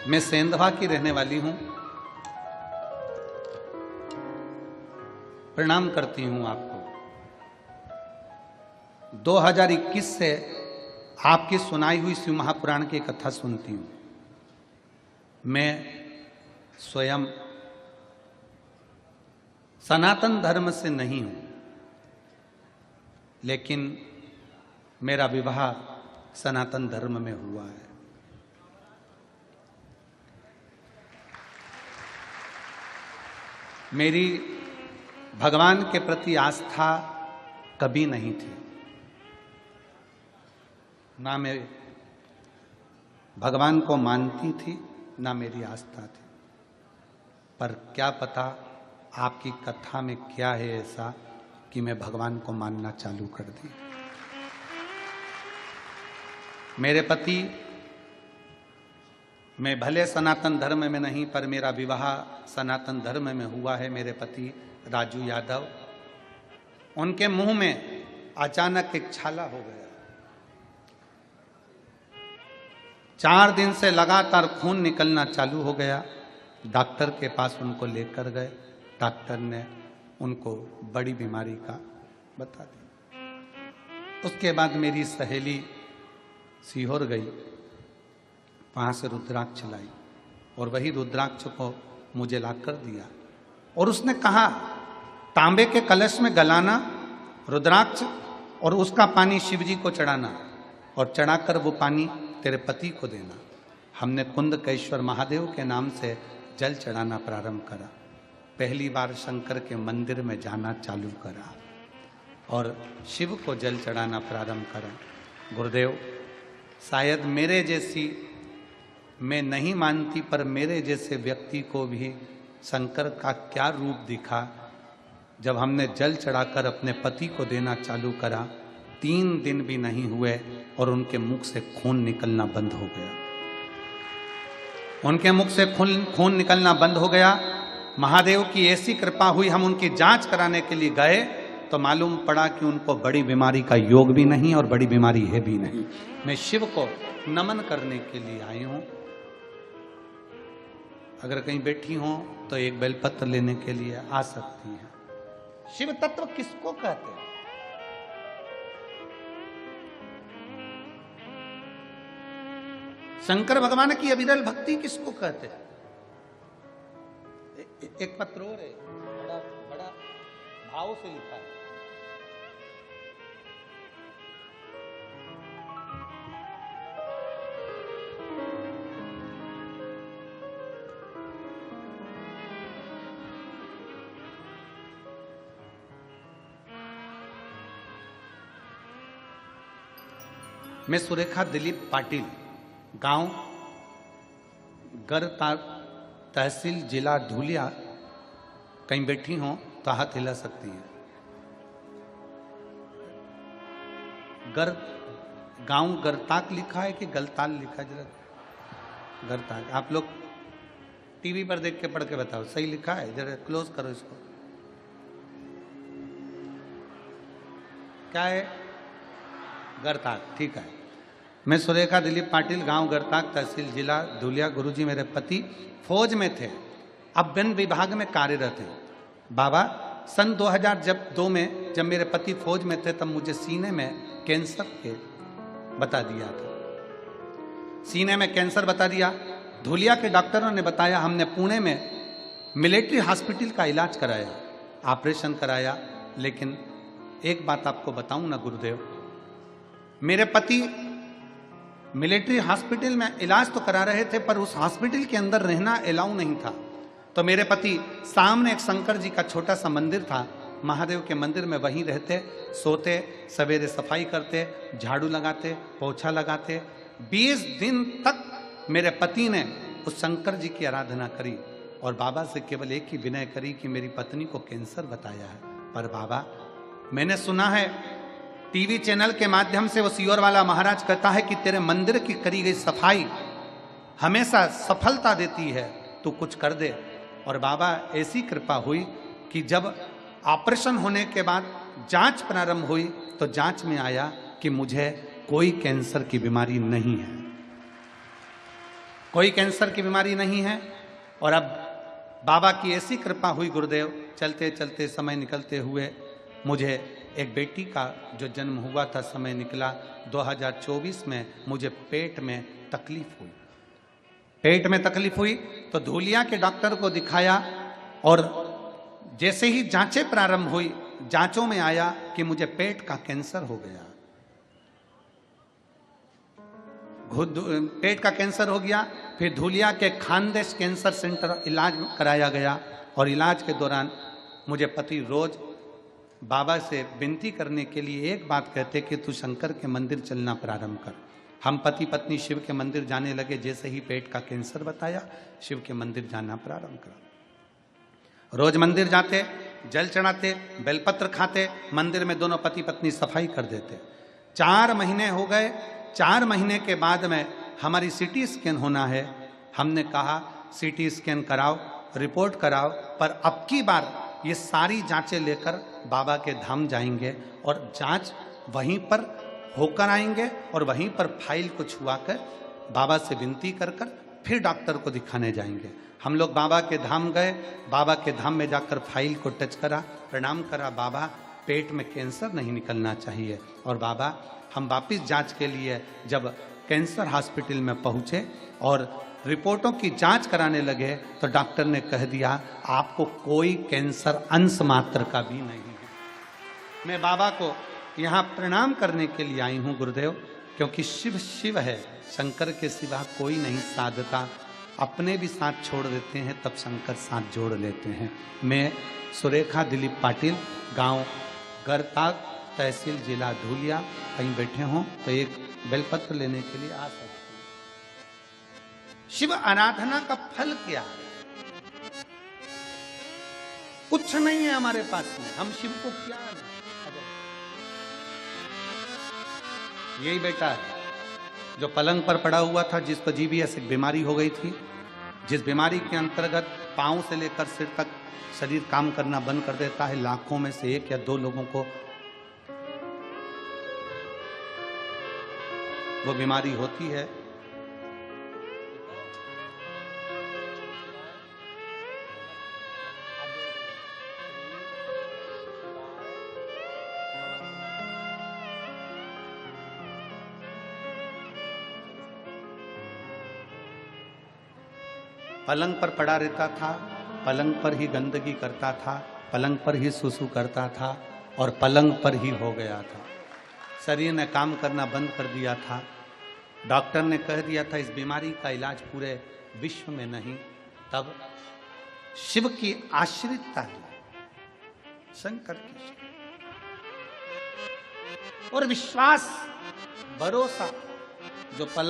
मैं सेंधवा की रहने वाली हूं। प्रणाम करती हूं आपको। 2021 से आपकी सुनाई हुई शिव महापुराण की कथा सुनती हूं। मैं स्वयं सनातन धर्म से नहीं हूं, लेकिन मेरा विवाह सनातन धर्म में हुआ है। मेरी भगवान के प्रति आस्था कभी नहीं थी, ना मैं भगवान को मानती थी, ना मेरी आस्था थी। पर क्या पता आपकी कथा में क्या है ऐसा कि मैं भगवान को मानना चालू कर दी। मेरे पति, मैं भले सनातन धर्म में नहीं, पर मेरा विवाह सनातन धर्म में हुआ है। मेरे पति राजू यादव, उनके मुंह में अचानक एक छाला हो गया। 4 दिन से लगातार खून निकलना चालू हो गया। डॉक्टर के पास उनको लेकर गए। डॉक्टर ने उनको बड़ी बीमारी का बता दिया। उसके बाद मेरी सहेली सीहोर गई, वहां से रुद्राक्ष लाई और वही रुद्राक्ष को मुझे ला कर दिया और उसने कहा, तांबे के कलश में गलाना रुद्राक्ष और उसका पानी शिव जी को चढ़ाना और चढ़ाकर वो पानी तेरे पति को देना। हमने कुंदकेश्वर महादेव के नाम से जल चढ़ाना प्रारंभ करा। पहली बार शंकर के मंदिर में जाना चालू करा और शिव को जल चढ़ाना प्रारंभ करा। गुरुदेव, शायद मेरे जैसी, मैं नहीं मानती, पर मेरे जैसे व्यक्ति को भी शंकर का क्या रूप दिखा जब हमने जल चढ़ाकर अपने पति को देना चालू करा। 3 दिन भी नहीं हुए और उनके मुख से खून निकलना बंद हो गया। उनके मुख से खून निकलना बंद हो गया। महादेव की ऐसी कृपा हुई, हम उनकी जांच कराने के लिए गए तो मालूम पड़ा कि उनको बड़ी बीमारी का योग भी नहीं और बड़ी बीमारी है भी नहीं। मैं शिव को नमन करने के लिए आई हूं। अगर कहीं बैठी हो तो एक बेलपत्र लेने के लिए आ सकती हैं। शिव तत्व किसको कहते हैं? शंकर भगवान की अविरल भक्ति किसको कहते हैं? एक पत्र और है, बड़ा बड़ा भाव से लिखा है। मैं सुरेखा दिलीप पाटिल, गांव गरता, तहसील जिला धुलिया। कहीं बैठी हो तो हाथ हिला सकती हैं। गांव गरताक लिखा है कि गलताल लिखा है? जरा गरताक, आप लोग टीवी पर देख के पढ़ के बताओ सही लिखा है। जरा क्लोज करो इसको। क्या है? गरताक, ठीक है। मैं सुरेखा दिलीप पाटिल, गांव गरताक, तहसील जिला धुलिया। गुरुजी मेरे पति फौज में थे, अब वन विभाग में कार्यरत हैं। बाबा, सन 2002 में जब मेरे पति फौज में थे तब मुझे सीने में कैंसर के बता दिया था। सीने में कैंसर बता दिया। धुलिया के डॉक्टरों ने बताया। हमने पुणे में मिलिट्री हॉस्पिटल का इलाज कराया, ऑपरेशन कराया। लेकिन एक बात आपको बताऊं ना गुरुदेव, मेरे पति मिलिट्री हॉस्पिटल में इलाज तो करा रहे थे, पर उस हॉस्पिटल के अंदर रहना अलाउ नहीं था। तो मेरे पति सामने एक शंकर जी का छोटा सा मंदिर था, महादेव के मंदिर में वहीं रहते, सोते, सवेरे सफाई करते, झाड़ू लगाते, पोछा लगाते। 20 दिन तक मेरे पति ने उस शंकर जी की आराधना करी और बाबा से केवल एक ही विनय करी कि मेरी पत्नी को कैंसर बताया है। पर बाबा, मैंने सुना है टीवी चैनल के माध्यम से वो सीहोर वाला महाराज कहता है कि तेरे मंदिर की करी गई सफाई हमेशा सफलता देती है, तू कुछ कर दे। और बाबा, ऐसी कृपा हुई कि जब ऑपरेशन होने के बाद जांच प्रारंभ हुई तो जांच में आया कि मुझे कोई कैंसर की बीमारी नहीं है। कोई कैंसर की बीमारी नहीं है। और अब बाबा की ऐसी कृपा हुई गुरुदेव, चलते चलते समय निकलते हुए मुझे एक बेटी का जो जन्म हुआ था, समय निकला 2024 में, मुझे पेट में तकलीफ हुई। पेट में तकलीफ हुई तो धूलिया के डॉक्टर को दिखाया और जैसे ही जांचें प्रारंभ हुई, जांचों में आया कि मुझे पेट का कैंसर हो गया। पेट का कैंसर हो गया। फिर धूलिया के खानदेश कैंसर सेंटर इलाज कराया गया और इलाज के दौरान मुझे पति रोज बाबा से विनती करने के लिए एक बात कहते कि तू शंकर के मंदिर चलना प्रारंभ कर। हम पति पत्नी शिव के मंदिर जाने लगे। जैसे ही पेट का कैंसर बताया, शिव के मंदिर जाना प्रारंभ करा। रोज मंदिर जाते, जल चढ़ाते, बेलपत्र खाते, मंदिर में दोनों पति पत्नी सफाई कर देते। 4 महीने हो गए। 4 महीने के बाद में हमारी सीटी स्कैन होना है। हमने कहा सीटी स्कैन कराओ, रिपोर्ट कराओ, पर अब की बार ये सारी जांचें लेकर बाबा के धाम जाएंगे और जांच वहीं पर होकर आएंगे और वहीं पर फाइल को छुआकर बाबा से विनती कर कर फिर डॉक्टर को दिखाने जाएंगे। हम लोग बाबा के धाम गए। बाबा के धाम में जाकर फाइल को टच करा, प्रणाम करा, बाबा पेट में कैंसर नहीं निकलना चाहिए। और बाबा हम वापिस जांच के लिए जब कैंसर हॉस्पिटल में पहुंचे और रिपोर्टों की जांच कराने लगे तो डॉक्टर ने कह दिया आपको कोई कैंसर अंश मात्र का भी नहीं है। मैं बाबा को यहाँ प्रणाम करने के लिए आई हूँ गुरुदेव, क्योंकि शिव शिव है, शंकर के सिवा कोई नहीं साधता। अपने भी साथ छोड़ देते हैं तब शंकर साथ जोड़ लेते हैं। मैं सुरेखा दिलीप पाटिल, गांव गरताग, तहसील जिला धूलिया, कहीं बैठे हों तो एक बेलपत्र लेने के लिए आ सकते हैं। शिव आराधना का फल क्या है? कुछ नहीं है हमारे पास में, हम शिव को क्या है? यही बेटा है जो पलंग पर पड़ा हुआ था, जिसको जीबीएस एक बीमारी हो गई थी, जिस बीमारी के अंतर्गत पांव से लेकर सिर तक शरीर काम करना बंद कर देता है। लाखों में से 1 या 2 लोगों को वो बीमारी होती है। पलंग पर पड़ा रहता था, पलंग पर ही गंदगी करता था, पलंग पर ही सुसु करता था और पलंग पर ही हो गया था। शरीर ने काम करना बंद कर दिया था। डॉक्टर ने कह दिया था इस बीमारी का इलाज पूरे विश्व में नहीं। तब शिव की आश्रितता ली, शंकर की, और विश्वास, भरोसा जो पलंग